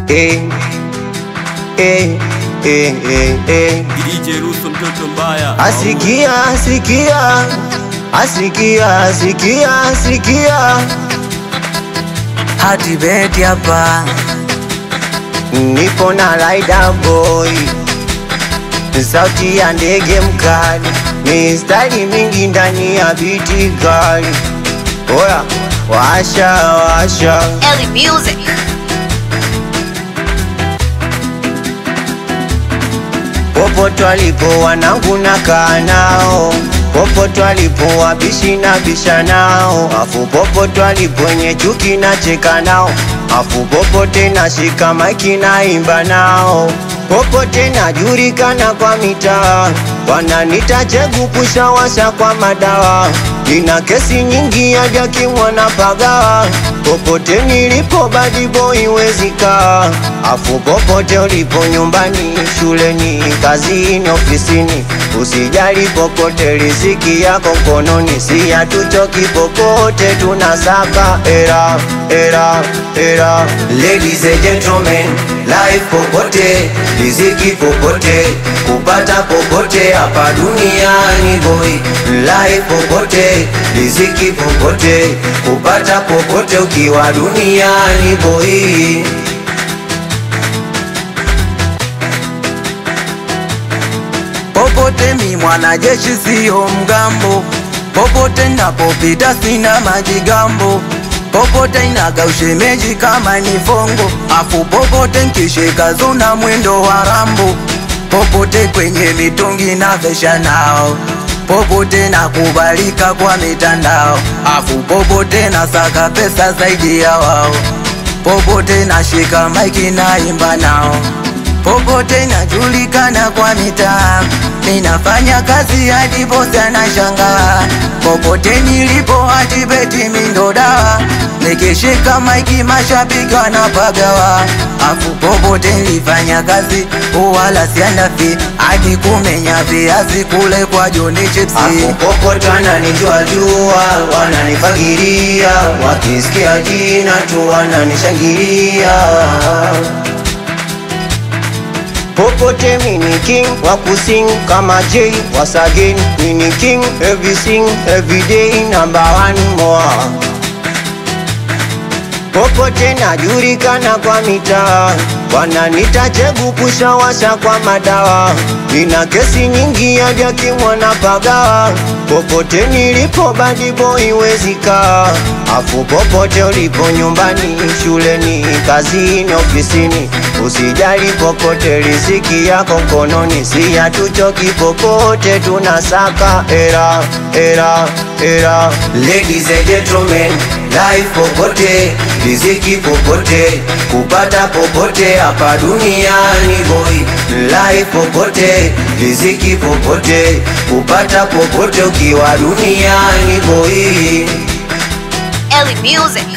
eh, eh, eh, eh, eh. DJ Russo mtoto mbaya. Asikia, asikia, asikia, asikia, asikia. Hati beti hapa, Nipo na Rider Boy, sauti ya ndege mkali, mistari mingi ndani ya biti kali. Oya, washa, washa. Ellie Music. Popote walipo wanangu nakaa nao, popote walipo wabishi na bisha nao, afu popote walipo wenye chuki na cheka nao, afu popote nashika maiki na imba nao, popote najulikana kwa mitaa, wananita Chegu Pusha Washa kwa madawa, ina kesi nyingi hadi kimwana pagawa, popote nilipo bad boy wezi kaa, afu popote ulipo nyumbani, shuleni, kazini, ofisini, usijali popote riziki yako mkononi, si hatuchoki popote tunasaka era, era, era. Ladies and gentlemen, life popote, riziki popote, kupata popote hapa duniani boy. Life popote, riziki popote, kupata popote ukiwa duniani boy. popote mi mwanajeshi siyo mgambo, popote napopita sina majigambo, popote inaga ushemeji kama ni fongo, afu popote nkishika zuna mwendo wa Rambo, popote kwenye mitungi na vesha nao, popote nakubalika kwa mitandao, afu popote nasaka pesa zaidi ya wao, popote nashika maiki na imba nao, popote najulikana kwa mitaa, ninafanya kazi hadi bosi anashangaa, popote nilipo hadi beti mindo dawa, nikishika maiki mashabiki wanapagawa, afu popote nilifanya kazi wala siandafi, hadi kumenya viazi kule kwa Johnny Chips. Afu popote wananijua jua, wananifagiria, wakisikia jina tu wananishangilia. Popote mini king wakusing kama J was again, mini king everything everyday number one more. Popote najulikana kwa mitaa, wananita Chegu Pusha Washa kwa madawa, nina kesi nyingi hadi kimwana pagawa, popote nilipo bad boy wezi kaa, afu popote ulipo nyumbani, shuleni, kazini, ofisini, usijali popote riziki yako mkononi, si hatuchoki popote tunasaka era, era, era. Ladies and gentlemen, life popote, riziki popote, kupata popote hapa duniani boy. Life popote, riziki popote, kupata popote ukiwa duniani boy. Ellie Music.